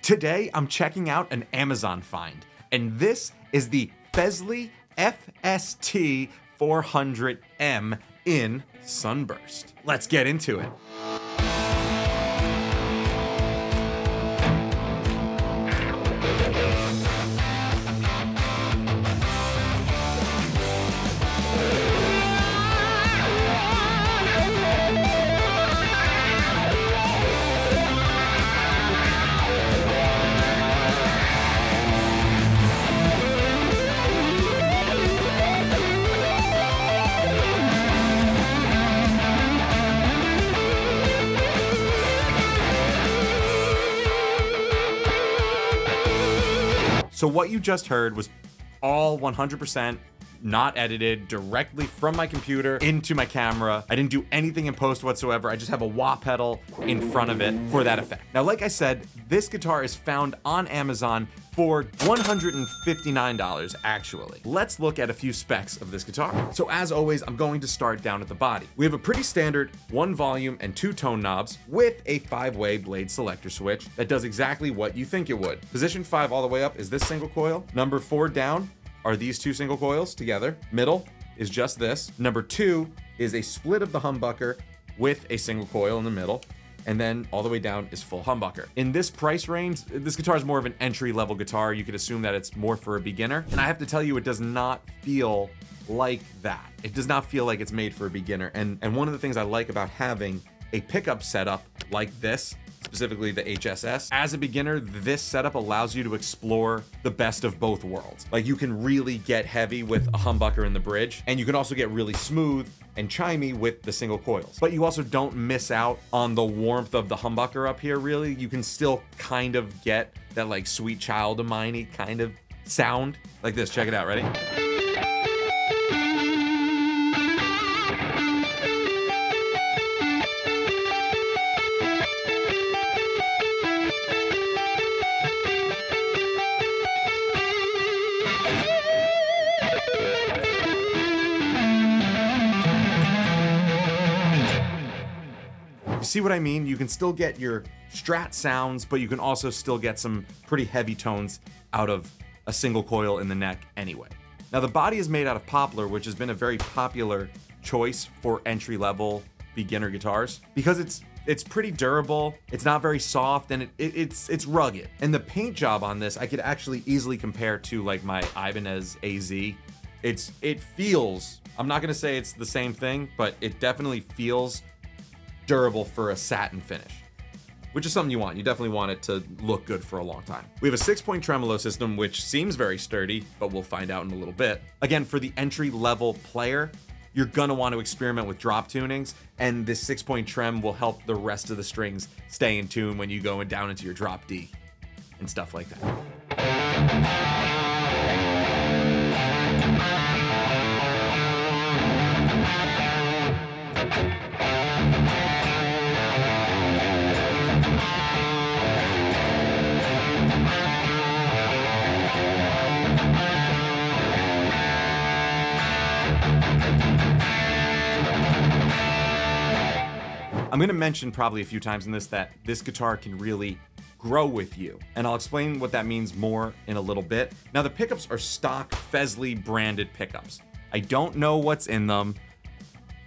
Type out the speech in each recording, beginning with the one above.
Today, I'm checking out an Amazon find, and this is the FESLEY FST400M in Sunburst. Let's get into it. So what you just heard was all 100% not edited, directly from my computer into my camera. I didn't do anything in post whatsoever. I just have a wah pedal in front of it for that effect. Now, like I said, this guitar is found on Amazon for $159 actually. Let's look at a few specs of this guitar. So as always, I'm going to start down at the body. We have a pretty standard 1 volume and 2 tone knobs with a 5-way blade selector switch that does exactly what you think it would. Position 5 all the way up is this single coil. Number 4 down are these 2 single coils together. Middle is just this. Number 2 is a split of the humbucker with a single coil in the middle. And then all the way down is full humbucker. In this price range, this guitar is more of an entry-level guitar. You could assume that it's more for a beginner. And I have to tell you, it does not feel like that. It does not feel like it's made for a beginner. And one of the things I like about having a pickup setup like this, specifically the HSS, as a beginner, this setup allows you to explore the best of both worlds. Like, you can really get heavy with a humbucker in the bridge, and you can also get really smooth and chimey with the single coils. But you also don't miss out on the warmth of the humbucker up here, really. You can still kind of get that like Sweet Child of Mine-y kind of sound. Like this, check it out, ready? See what I mean? You can still get your Strat sounds, but you can also still get some pretty heavy tones out of a single coil in the neck anyway. Now, the body is made out of poplar, which has been a very popular choice for entry-level beginner guitars because it's pretty durable, it's not very soft, and it's rugged. And the paint job on this, I could actually easily compare to like my Ibanez AZ. It feels, I'm not gonna say it's the same thing, but it definitely feels durable for a satin finish, which is something you want. You definitely want it to look good for a long time. We have a 6-point tremolo system, which seems very sturdy, but we'll find out in a little bit. Again, for the entry-level player, you're gonna want to experiment with drop tunings, and this 6-point trem will help the rest of the strings stay in tune when you go down into your drop D and stuff like that. I'm gonna mention probably a few times in this that this guitar can really grow with you, and I'll explain what that means more in a little bit. Now, the pickups are stock FESLEY branded pickups. I don't know what's in them.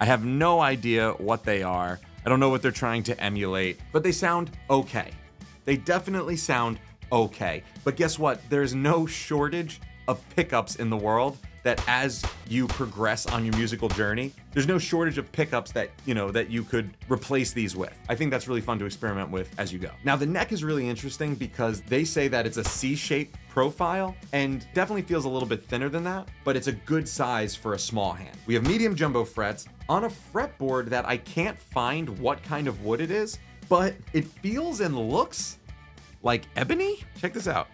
I have no idea what they are. I don't know what they're trying to emulate, but they sound okay. They definitely sound okay. But guess what? There's no shortage of pickups in the world that as you progress on your musical journey, there's no shortage of pickups that, you know, that you could replace these with. I think that's really fun to experiment with as you go. Now, the neck is really interesting because they say that it's a C-shaped profile and definitely feels a little bit thinner than that, but it's a good size for a small hand. We have medium jumbo frets on a fretboard that I can't find what kind of wood it is, but it feels and looks like ebony. Check this out.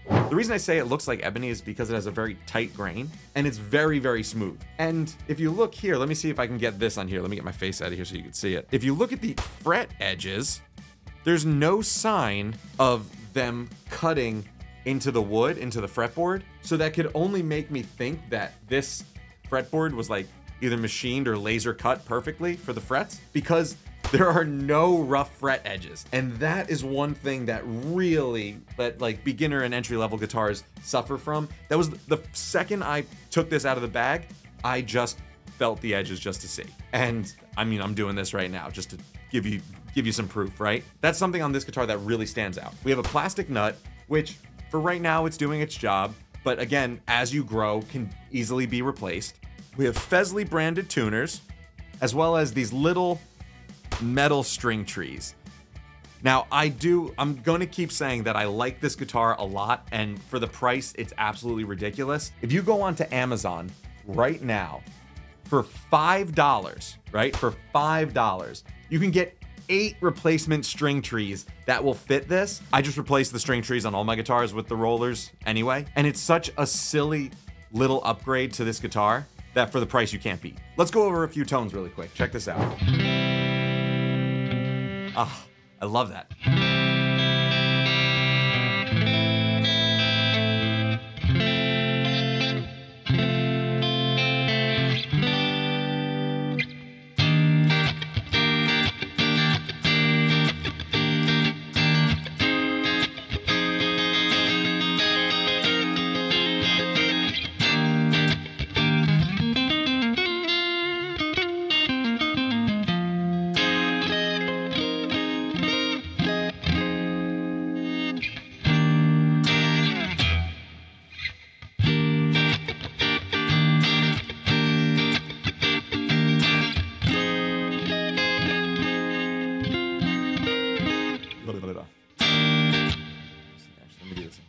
The reason I say it looks like ebony is because it has a very tight grain and it's very, very smooth. And if you look here, let me see if I can get this on here. Let me get my face out of here so you can see it. If you look at the fret edges, there's no sign of them cutting into the wood, into the fretboard. So that could only make me think that this fretboard was like either machined or laser cut perfectly for the frets, because There are no rough fret edges. And that is one thing that really, that like beginner and entry level guitars suffer from. That was the second I took this out of the bag, I just felt the edges just to see. And I mean, I'm doing this right now just to give you some proof, right? That's something on this guitar that really stands out. We have a plastic nut, which for right now it's doing its job, but again, as you grow, can easily be replaced. We have FESLEY branded tuners, as well as these little metal string trees. Now, I'm going to keep saying that I like this guitar a lot, and for the price, it's absolutely ridiculous. If you go onto Amazon right now, for $5, right? For $5, you can get 8 replacement string trees that will fit this. I just replaced the string trees on all my guitars with the rollers anyway, and it's such a silly little upgrade to this guitar that for the price you can't beat. Let's go over a few tones really quick. Check this out. Ah, I love that. Let me do this.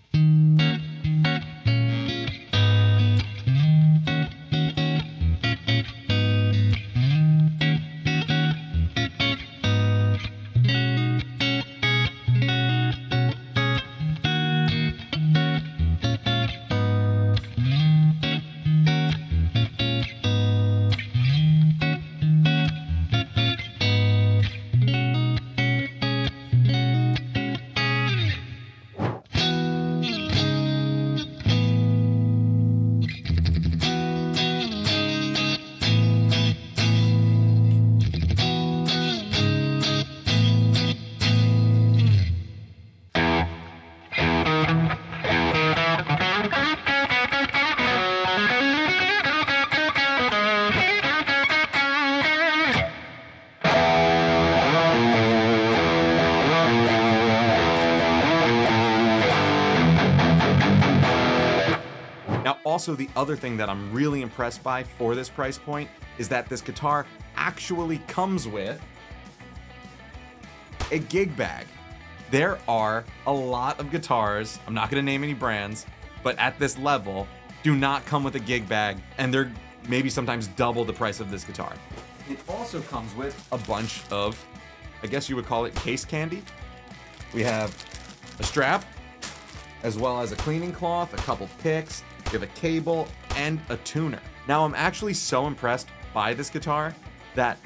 Also, the other thing that I'm really impressed by for this price point is that this guitar actually comes with a gig bag. There are a lot of guitars, I'm not gonna name any brands, but at this level, do not come with a gig bag, and they're maybe sometimes double the price of this guitar. It also comes with a bunch of, I guess you would call it case candy. We have a strap, as well as a cleaning cloth, a couple picks, we have a cable, and a tuner. Now, I'm actually so impressed by this guitar that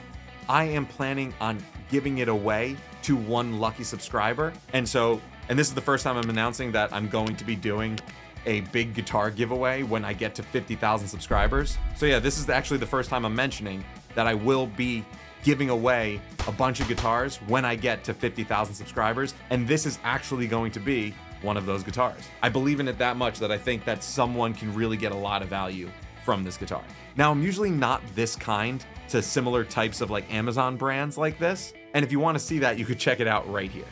I am planning on giving it away to one lucky subscriber. And this is the first time I'm announcing that I'm going to be doing a big guitar giveaway when I get to 50,000 subscribers. So yeah, this is actually the first time I'm mentioning that I will be giving away a bunch of guitars when I get to 50,000 subscribers. And this is actually going to be one of those guitars. I believe in it that much that I think that someone can really get a lot of value from this guitar. Now, I'm usually not this kind to similar types of like Amazon brands like this. And if you want to see that, you could check it out right here.